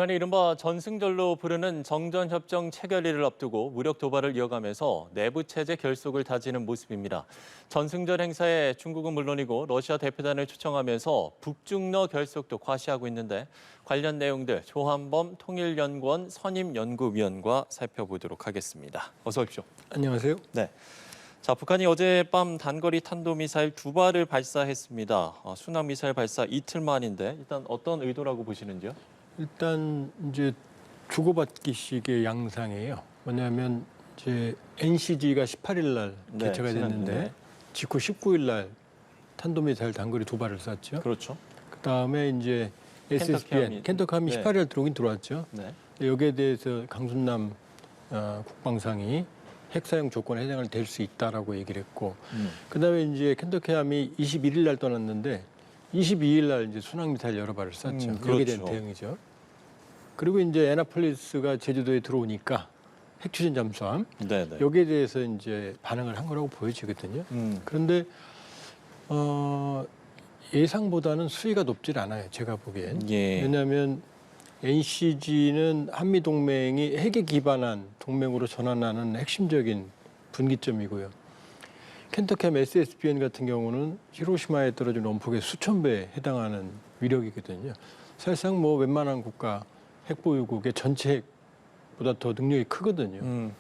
북한이 이른바 전승절로 부르는 정전협정 체결일을 앞두고 무력 도발을 이어가면서 내부 체제 결속을 다지는 모습입니다. 전승절 행사에 중국은 물론이고 러시아 대표단을 초청하면서 북중러 결속도 과시하고 있는데 관련 내용들 조한범 통일연구원 선임연구위원과 살펴보도록 하겠습니다. 어서 오십시오. 안녕하세요. 네. 자, 북한이 어젯밤 단거리 탄도미사일 2발을 발사했습니다. 순항미사일 발사 이틀 만인데 일단 어떤 의도라고 보시는지요? 일단 이제 주고받기식의 양상이에요. 뭐냐면 이제 NCG가 18일 날 개최가 됐는데 직후 19일 날 탄도미사일 단거리 2발을 쐈죠. 그렇죠. 그다음에 이제 SSBN 켄터키함이 18일 날 들어오긴 들어왔죠. 네. 여기에 대해서 강순남 국방상이 핵 사용 조건에 해당을 될 수 있다라고 얘기를 했고, 그다음에 이제 켄터키함이 21일 날 떠났는데 22일 날 이제 순항미사일 여러 발을 쐈죠. 그렇죠. 여기에 대한 대응이죠. 그리고 이제 에나폴리스가 제주도에 들어오니까 핵추진 잠수함 여기에 대해서 이제 반응을 한 거라고 보여지거든요. 그런데 예상보다는 수위가 높질 않아요. 제가 보기엔. 예. 왜냐하면 NCG는 한미 동맹이 핵에 기반한 동맹으로 전환하는 핵심적인 분기점이고요. 켄터키함 SSBN 같은 경우는 히로시마에 떨어진 원폭의 수천 배에 해당하는 위력이거든요. 사실상 뭐 웬만한 국가 핵보유국의 전체 핵보다 더 능력이 크거든요.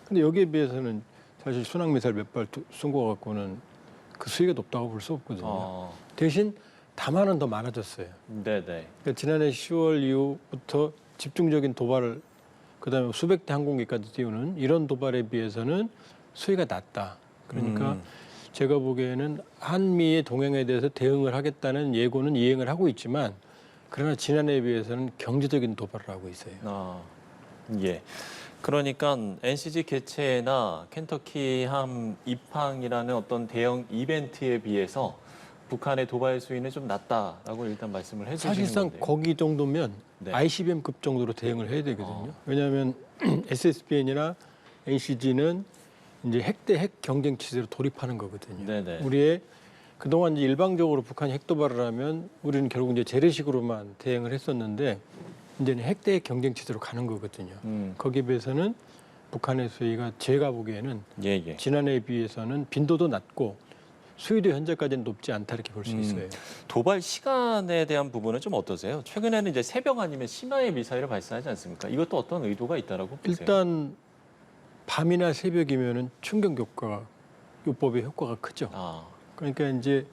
근데 여기에 비해서는 사실 순항미사일 몇 발 쏜 거 갖고는 그 수위가 높다고 볼 수 없거든요. 대신 담화는 더 많아졌어요. 네네. 그러니까 지난해 10월 이후부터 집중적인 도발을 그다음에 수백 대 항공기까지 띄우는 이런 도발에 비해서는 수위가 낮다. 그러니까 제가 보기에는 한미의 동행에 대해서 대응을 하겠다는 예고는 이행을 하고 있지만 그러나 지난해에 비해서는 경제적인 도발을 하고 있어요. 예. 그러니까 NCG 개최나 켄터키함 입항이라는 어떤 대형 이벤트에 비해서 북한의 도발 수위는 좀 낮다라고 일단 말씀을 해주시는 사실상 건데요. 거기 정도면 ICBM급 정도로 대응을 해야 되거든요. 왜냐하면 SSBN이나 NCG는 이제 핵 대 핵 경쟁 체제로 돌입하는 거거든요. 네네. 우리의 그동안 이제 일방적으로 북한이 핵 도발을 하면 우리는 결국 이제 재래식으로만 대응을 했었는데 이제는 핵 대 핵 경쟁 체제로 가는 거거든요. 거기에 비해서는 북한의 수위가 제가 보기에는 지난해에 비해서는 빈도도 낮고 수위도 현재까지는 높지 않다 이렇게 볼 수 있어요. 도발 시간에 대한 부분은 좀 어떠세요? 최근에는 이제 새벽 아니면 심야에 미사일을 발사하지 않습니까? 이것도 어떤 의도가 있다라고 보세요? 일단 밤이나 새벽이면은 충격 요법의 효과가 크죠. 그러니까 이제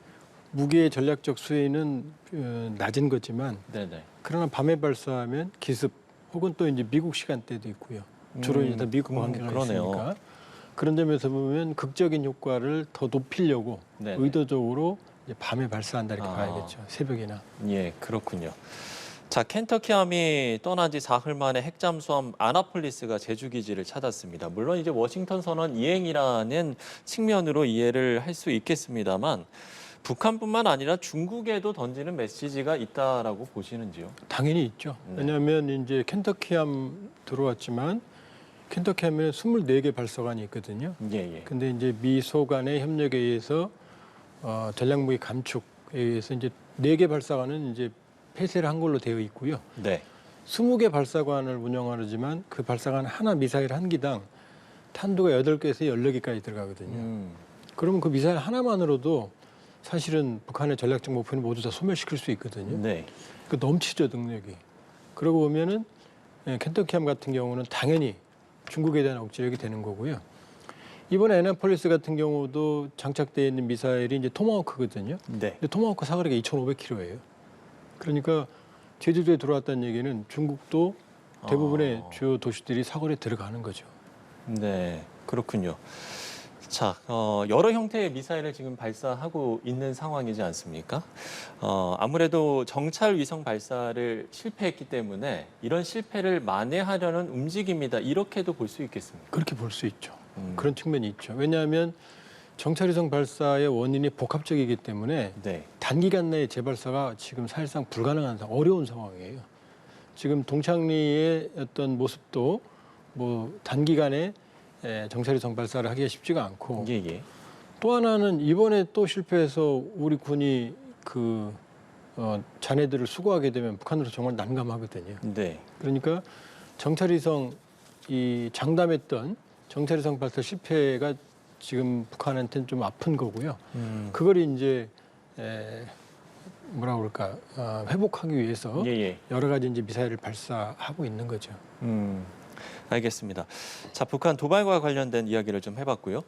무게의 전략적 수위는 낮은 거지만 그러나 밤에 발사하면 기습 혹은 또 이제 미국 시간대도 있고요. 주로 이제 다 미국 관계가 있으니까. 그런 점에서 보면 극적인 효과를 더 높이려고 의도적으로 이제 밤에 발사한다 이렇게 봐야겠죠. 새벽이나. 예, 그렇군요. 자, 켄터키함이 떠난 지 사흘 만에 핵잠수함 아나폴리스가 제주기지를 찾았습니다. 물론 이제 워싱턴 선언 이행이라는 측면으로 이해를 할 수 있겠습니다만 북한뿐만 아니라 중국에도 던지는 메시지가 있다라고 보시는지요? 당연히 있죠. 왜냐하면 이제 켄터키함 들어왔지만 켄터키함에는 24개 발사관이 있거든요. 근데 이제 미소 간의 협력에 의해서 전략무기 감축에 의해서 이제 4개 발사관은 이제 폐쇄를 한 걸로 되어 있고요. 20개 발사관을 운영하지만 그 발사관 하나 미사일 한 기당 탄두가 8개에서 14개까지 들어가거든요. 그러면 그 미사일 하나만으로도 사실은 북한의 전략적 목표는 모두 다 소멸시킬 수 있거든요. 그 넘치죠, 능력이. 그러고 보면은 켄터키함 같은 경우는 당연히 중국에 대한 억지력이 되는 거고요. 이번에 에나폴리스 같은 경우도 장착되어 있는 미사일이 이제 토마호크거든요. 근데 토마호크 사거리가 2,500km예요. 그러니까 제주도에 들어왔다는 얘기는 중국도 대부분의 주요 도시들이 사거리에 들어가는 거죠. 네, 그렇군요. 자, 여러 형태의 미사일을 지금 발사하고 있는 상황이지 않습니까? 아무래도 정찰 위성 발사를 실패했기 때문에 이런 실패를 만회하려는 움직임이다. 이렇게도 볼 수 있겠습니까? 그렇게 볼 수 있죠. 그런 측면이 있죠. 왜냐하면 정찰 위성 발사의 원인이 복합적이기 때문에 단기간 내에 재발사가 지금 사실상 불가능한 어려운 상황이에요. 지금 동창리의 어떤 모습도 뭐 단기간에 정찰위성 발사를 하기가 쉽지가 않고 또 하나는 이번에 또 실패해서 우리 군이 그 잔해들을 수거하게 되면 북한으로 정말 난감하거든요. 네. 그러니까 정찰위성 이 장담했던 정찰위성 발사 실패가 지금 북한한테는 좀 아픈 거고요. 그걸 이제 뭐라 그럴까 회복하기 위해서 여러 가지 이제 미사일을 발사하고 있는 거죠. 알겠습니다. 자, 북한 도발과 관련된 이야기를 좀 해봤고요.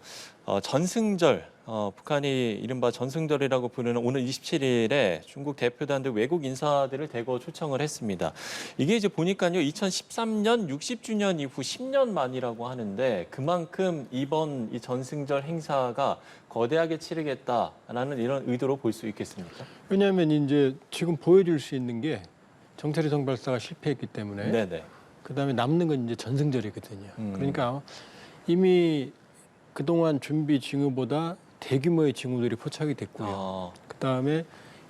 전승절, 북한이 이른바 전승절이라고 부르는 오늘 27일에 중국 대표단들 외국 인사들을 대거 초청을 했습니다. 이게 이제 보니까요, 2013년 60주년 이후 10년 만이라고 하는데 그만큼 이번 이 전승절 행사가 거대하게 치르겠다라는 이런 의도로 볼 수 있겠습니까? 왜냐하면 이제 지금 보여줄 수 있는 게 정찰위성 발사가 실패했기 때문에. 네네. 그다음에 남는 건 이제 전승절이거든요. 그러니까 이미 그동안 준비 징후보다 대규모의 징후들이 포착이 됐고요. 그다음에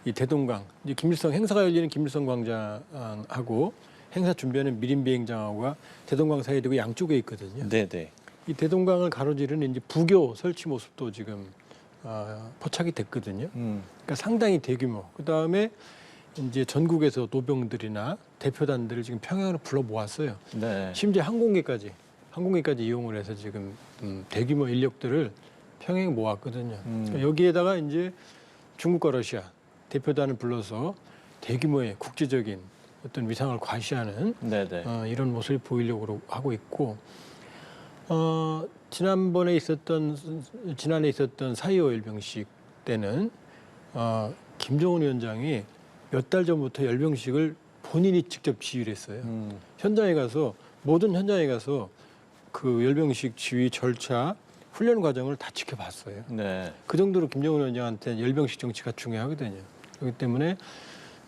이 대동강, 이제 김일성 행사가 열리는 김일성 광장하고 행사 준비하는 미림 비행장하고 대동강 사이에 되고 양쪽에 있거든요. 네네. 이 대동강을 가로지르는 이제 부교 설치 모습도 지금 포착이 됐거든요. 그러니까 상당히 대규모. 그다음에 이제 전국에서 노병들이나 대표단들을 지금 평양으로 불러 모았어요. 네. 심지어 항공기까지 이용을 해서 지금 대규모 인력들을 평양에 모았거든요. 그러니까 여기에다가 이제 중국과 러시아 대표단을 불러서 대규모의 국제적인 어떤 위상을 과시하는 이런 모습을 보이려고 하고 있고, 지난해 있었던 4.25 열병식 때는 김정은 위원장이 몇 달 전부터 열병식을 본인이 직접 지휘를 했어요. 모든 현장에 가서 그 열병식 지휘 절차, 훈련 과정을 다 지켜봤어요. 네. 그 정도로 김정은 위원장한테 열병식 정치가 중요하거든요. 그렇기 때문에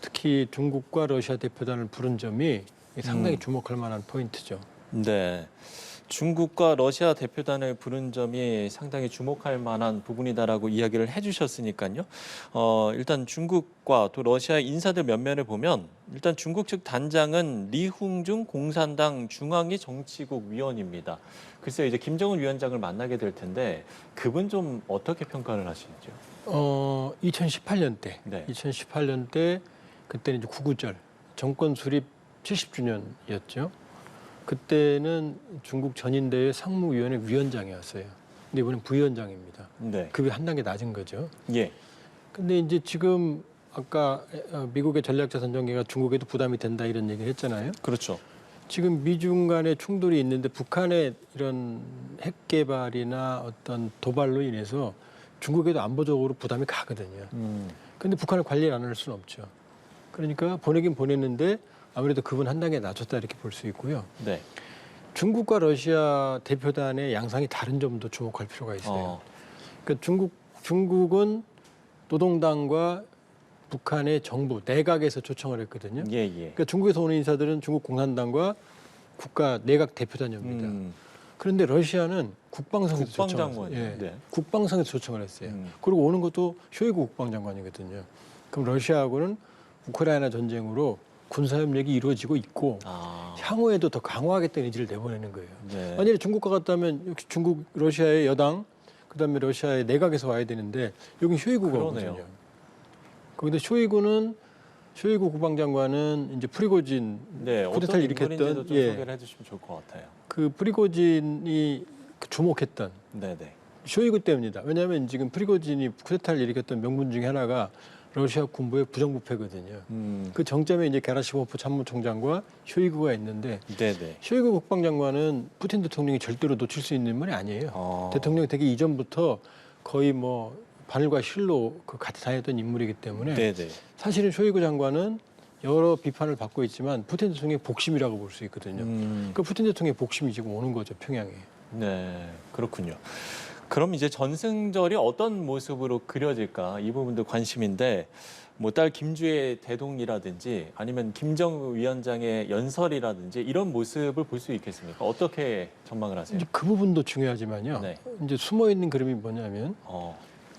특히 중국과 러시아 대표단을 부른 점이 상당히 주목할 만한 포인트죠. 네. 중국과 러시아 대표단을 부른 점이 상당히 주목할 만한 부분이다라고 이야기를 해주셨으니까요. 일단 중국과 또 러시아 인사들 면면을 보면 일단 중국 측 단장은 리홍중 공산당 중앙위 정치국 위원입니다. 글쎄요, 이제 김정은 위원장을 만나게 될 텐데 그분 좀 어떻게 평가를 하시는지요? 2018년 때, 네. 2018년 때 그때는 이제 구구절 정권 수립 70주년이었죠. 그때는 중국 전인대회 상무위원회 위원장이었어요. 근데 이번엔 부위원장입니다. 네. 급이 한 단계 낮은 거죠. 예. 근데 이제 지금 아까 미국의 전략자산 전개가 중국에도 부담이 된다 이런 얘기를 했잖아요. 그렇죠. 지금 미중 간의 충돌이 있는데 북한의 이런 핵 개발이나 어떤 도발로 인해서 중국에도 안보적으로 부담이 가거든요. 근데 북한을 관리를 안 할 수는 없죠. 그러니까 보내긴 보냈는데 아무래도 그분 한 단계 낮췄다 이렇게 볼 수 있고요. 네. 중국과 러시아 대표단의 양상이 다른 점도 주목할 필요가 있어요. 그러니까 중국은 노동당과 북한의 정부, 내각에서 초청을 했거든요. 그러니까 중국에서 오는 인사들은 중국 공산당과 국가 내각 대표단입니다. 그런데 러시아는 국방성에서 초청을 했어요. 네. 국방성에서 초청을 했어요. 그리고 오는 것도 쇼이구 국방장관이거든요. 그럼 러시아하고는 우크라이나 전쟁으로 군사협력이 이루어지고 있고 향후에도 더 강화하겠다는 의지를 내보내는 거예요. 네. 만약에 중국과 같다면 역시 중국, 러시아의 여당, 그다음에 러시아의 내각에서 와야 되는데 여기 쇼이구가 오거든요. 그런데 쇼이구 국방장관은 이제 프리고진 쿠데타를 일으켰던 좀 소개를 해주시면 좋을 것 같아요. 그 프리고진이 주목했던 쇼이구 때문이다. 왜냐하면 지금 프리고진이 쿠데타를 일으켰던 명분 중에 하나가 러시아 군부의 부정부패거든요. 그 정점에 이제 게라시모프 참모총장과 쇼이구가 있는데 쇼이구 국방장관은 푸틴 대통령이 절대로 놓칠 수 있는 인물이 아니에요. 대통령이 되기 이전부터 거의 뭐 바늘과 실로 같이 다녔던 인물이기 때문에 사실은 쇼이구 장관은 여러 비판을 받고 있지만 푸틴 대통령의 복심이라고 볼 수 있거든요. 그 푸틴 대통령의 복심이 지금 오는 거죠, 평양에. 네, 그렇군요. 그럼 이제 전승절이 어떤 모습으로 그려질까 이 부분도 관심인데 뭐 딸 김주의 대동이라든지 아니면 김정은 위원장의 연설이라든지 이런 모습을 볼 수 있겠습니까? 어떻게 전망을 하세요? 이제 그 부분도 중요하지만요. 이제 숨어 있는 그림이 뭐냐면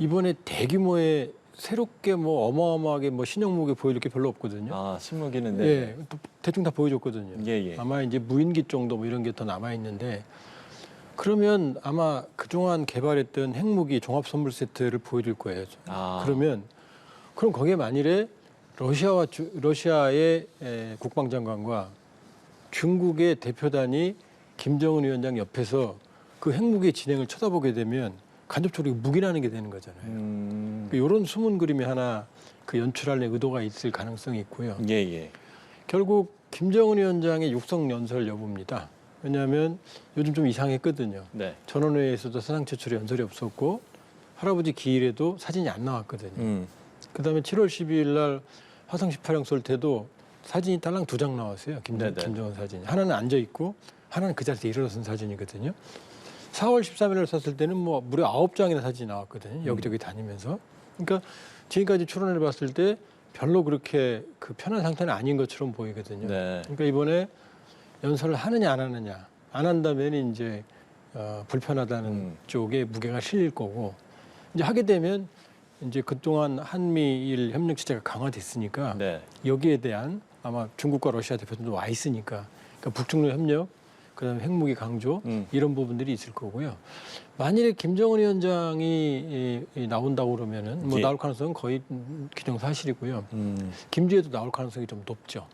이번에 대규모의 새롭게 뭐 어마어마하게 뭐 신형무기 보여줄 게 별로 없거든요. 신무기는 대충 다 보여줬거든요. 아마 이제 무인기 정도 뭐 이런 게 더 남아 있는데. 그러면 아마 그동안 개발했던 핵무기 종합선물 세트를 보여줄 거예요. 그럼 거기에 만일에 러시아의 국방장관과 중국의 대표단이 김정은 위원장 옆에서 그 핵무기 진행을 쳐다보게 되면 간접적으로 묵인하는 게 되는 거잖아요. 이런 숨은 그림이 하나 그 연출할 의도가 있을 가능성이 있고요. 예. 결국 김정은 위원장의 육성 연설 여부입니다. 왜냐하면 요즘 좀 이상했거든요. 네. 전원회의에서도 사상 최초로 연설이 없었고 할아버지 기일에도 사진이 안 나왔거든요. 그다음에 7월 12일 날 화성 18형 쏠 때도 사진이 딸랑 2장 나왔어요. 김정은 사진이. 하나는 앉아 있고 하나는 그 자리에서 일어선 사진이거든요. 4월 13일을 쐈을 때는 뭐 무려 9장이나 사진이 나왔거든요. 여기저기 다니면서. 그러니까 지금까지 추론을 봤을 때 별로 그렇게 그 편한 상태는 아닌 것처럼 보이거든요. 네. 그러니까 이번에 연설을 하느냐 안 하느냐. 안 한다면 이제 불편하다는 쪽에 무게가 실릴 거고 이제 하게 되면 이제 그동안 한미일 협력 체제가 강화됐으니까 네. 여기에 대한 아마 중국과 러시아 대표들도 와 있으니까 그러니까 북중로 협력, 그다음에 핵무기 강조 이런 부분들이 있을 거고요. 만일에 김정은 위원장이 나온다고 그러면은 뭐 예. 나올 가능성은 거의 기정사실이고요. 김주혜도 나올 가능성이 좀 높죠.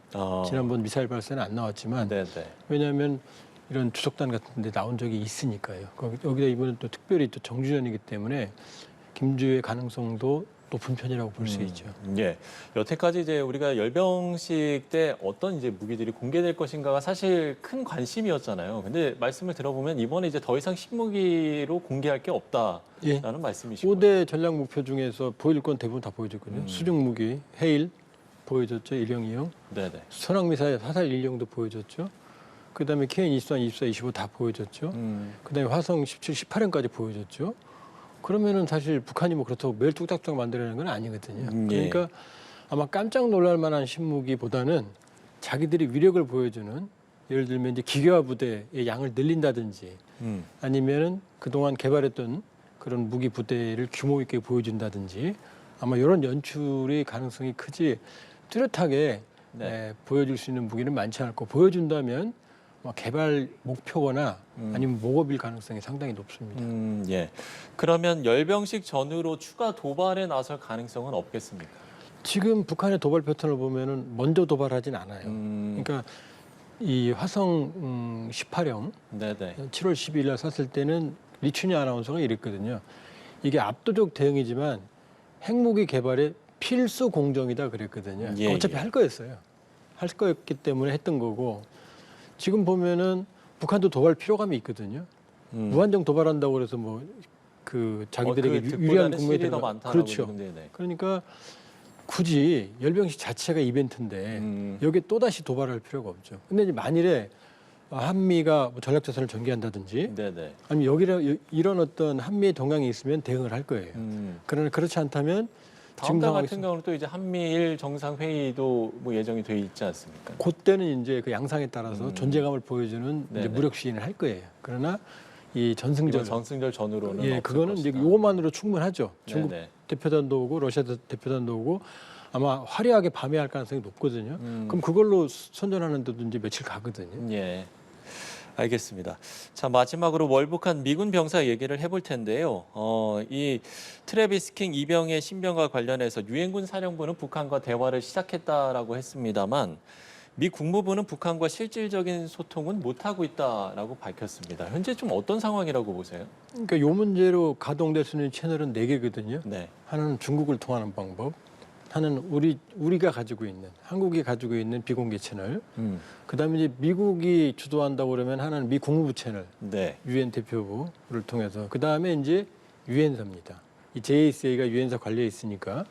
지난번 미사일 발사는 안 나왔지만 네네. 왜냐하면 이런 주석단 같은 데 나온 적이 있으니까요. 여기다 이번엔 또 특별히 또 정주전이기 때문에 김주의 가능성도 높은 편이라고 볼 수 있죠. 예. 여태까지 이제 우리가 열병식 때 어떤 이제 무기들이 공개될 것인가가 사실 큰 관심이었잖아요. 근데 말씀을 들어보면 이번에 이제 더 이상 신무기로 공개할 게 없다라는 말씀이시고. 5대 전략 목표 중에서 보여줄 건 대부분 다 보여줬거든요. 수중 무기, 해일 보여줬죠. 1형, 2형. 네네. 선악 미사일 사살 1형도 보여줬죠. 그다음에 KN-23, 24, 25 다 보여줬죠. 그다음에 화성 17, 18형까지 보여줬죠. 그러면은 사실 북한이 뭐 그렇다고 매일 뚝딱뚝딱 만들어내는 건 아니거든요. 그러니까 아마 깜짝 놀랄 만한 신무기보다는 자기들이 위력을 보여주는 예를 들면 이제 기계화 부대의 양을 늘린다든지 아니면은 그동안 개발했던 그런 무기 부대를 규모 있게 보여준다든지 아마 이런 연출의 가능성이 크지 뚜렷하게 보여줄 수 있는 무기는 많지 않을 거고 보여준다면 개발 목표거나 아니면 목업일 가능성이 상당히 높습니다. 예. 그러면 열병식 전후로 추가 도발에 나설 가능성은 없겠습니까? 지금 북한의 도발 패턴을 보면은 먼저 도발하진 않아요. 그러니까 이 화성 18형 네네. 7월 12일 날 쐈을 때는 리춘희 아나운서가 이랬거든요. 이게 압도적 대응이지만 핵무기 개발의 필수 공정이다 그랬거든요. 어차피 할 거였어요. 할 거였기 때문에 했던 거고 지금 보면은 북한도 도발 피로감이 있거든요. 무한정 도발한다고 그래서 뭐 그 자기들에게 유리한 국면이 되는 거 그렇죠. 그러니까 굳이 열병식 자체가 이벤트인데 여기에 또 다시 도발할 필요가 없죠. 근데 이제 만일에 한미가 뭐 전략자산을 전개한다든지 아니면 여기를 이런 어떤 한미의 동향이 있으면 대응을 할 거예요. 그러나 그렇지 않다면 다음 달 같은 경우는 또 이제 한미일 정상회의도 뭐 예정이 돼 있지 않습니까? 그때는 이제 그 양상에 따라서 존재감을 보여주는 이제 무력 시인을 할 거예요. 그러나 이 전승절 전후로는 그거는 이제 이것만으로 충분하죠. 중국 대표단도 오고 러시아 대표단도 오고 아마 화려하게 밤에할 가능성이 높거든요. 그럼 그걸로 선전하는 데도 이제 며칠 가거든요. 예. 알겠습니다. 자, 마지막으로 월북한 미군 병사 얘기를 해볼 텐데요. 이 트래비스 킹 이병의 신병과 관련해서 유엔군 사령부는 북한과 대화를 시작했다라고 했습니다만 미 국무부는 북한과 실질적인 소통은 못하고 있다라고 밝혔습니다. 현재 좀 어떤 상황이라고 보세요? 그러니까 이 문제로 가동될 수 있는 채널은 4개거든요. 하나는 중국을 통하는 방법, 하나는 우리가 가지고 있는 한국이 가지고 있는 비공개 채널, 그다음에 이제 미국이 주도한다고 그러면 하나는 미 국무부 채널, 유엔 대표부를 통해서 그다음에 이제 유엔사입니다. 이 JSA가 유엔사 관리에 있으니까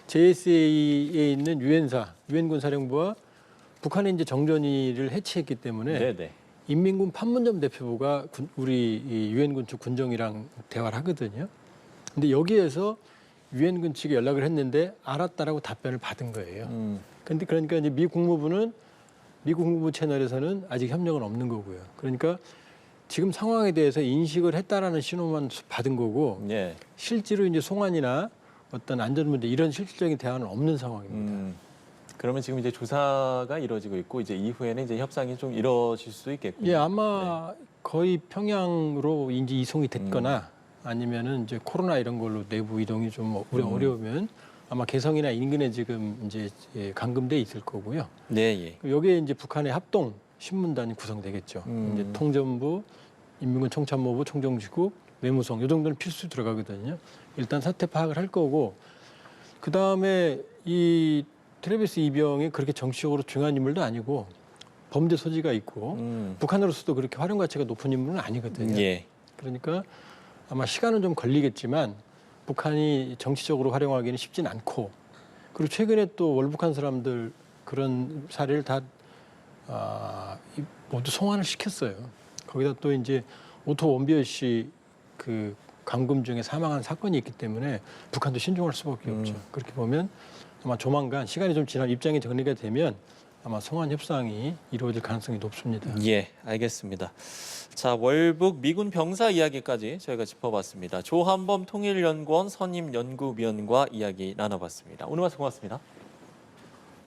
JSA에 있는 유엔군 사령부와 북한이 이제 정전위를 해체했기 때문에 인민군 판문점 대표부가 우리 유엔군 측 군정이랑 대화를 하거든요. 근데 여기에서 유엔군 측에 연락을 했는데 알았다라고 답변을 받은 거예요. 근데 그러니까 이제 미 국무부 채널에서는 아직 협력은 없는 거고요. 그러니까 지금 상황에 대해서 인식을 했다라는 신호만 받은 거고 실제로 이제 송환이나 어떤 안전 문제 이런 실질적인 대화는 없는 상황입니다. 그러면 지금 이제 조사가 이루어지고 있고 이제 이후에는 이제 협상이 좀 이루어질 수 있겠군요. 예, 아마 거의 평양으로 이제 이송이 됐거나 아니면은 이제 코로나 이런 걸로 내부 이동이 좀 어려우면 아마 개성이나 인근에 지금 이제 감금돼 있을 거고요. 네, 예. 여기에 이제 북한의 합동 신문단이 구성되겠죠. 이제 통전부, 인민군 총참모부, 총정지국, 외무성 이 정도는 필수 들어가거든요. 일단 사태 파악을 할 거고 그 다음에 이 트래비스 이병이 그렇게 정치적으로 중요한 인물도 아니고 범죄 소지가 있고 북한으로서도 그렇게 활용 가치가 높은 인물은 아니거든요. 예. 그러니까 아마 시간은 좀 걸리겠지만 북한이 정치적으로 활용하기는 쉽진 않고 그리고 최근에 또 월북한 사람들 그런 사례를 다 모두 송환을 시켰어요. 거기다 또 이제 오토 원비어 씨 그 감금 중에 사망한 사건이 있기 때문에 북한도 신중할 수밖에 없죠. 그렇게 보면 아마 조만간 시간이 좀 지나 입장이 정리가 되면 아마 송환 협상이 이루어질 가능성이 높습니다. 예, 알겠습니다. 자, 월북 미군 병사 이야기까지 저희가 짚어봤습니다. 조한범 통일연구원 선임연구위원과 이야기 나눠봤습니다. 오늘 말씀 고맙습니다.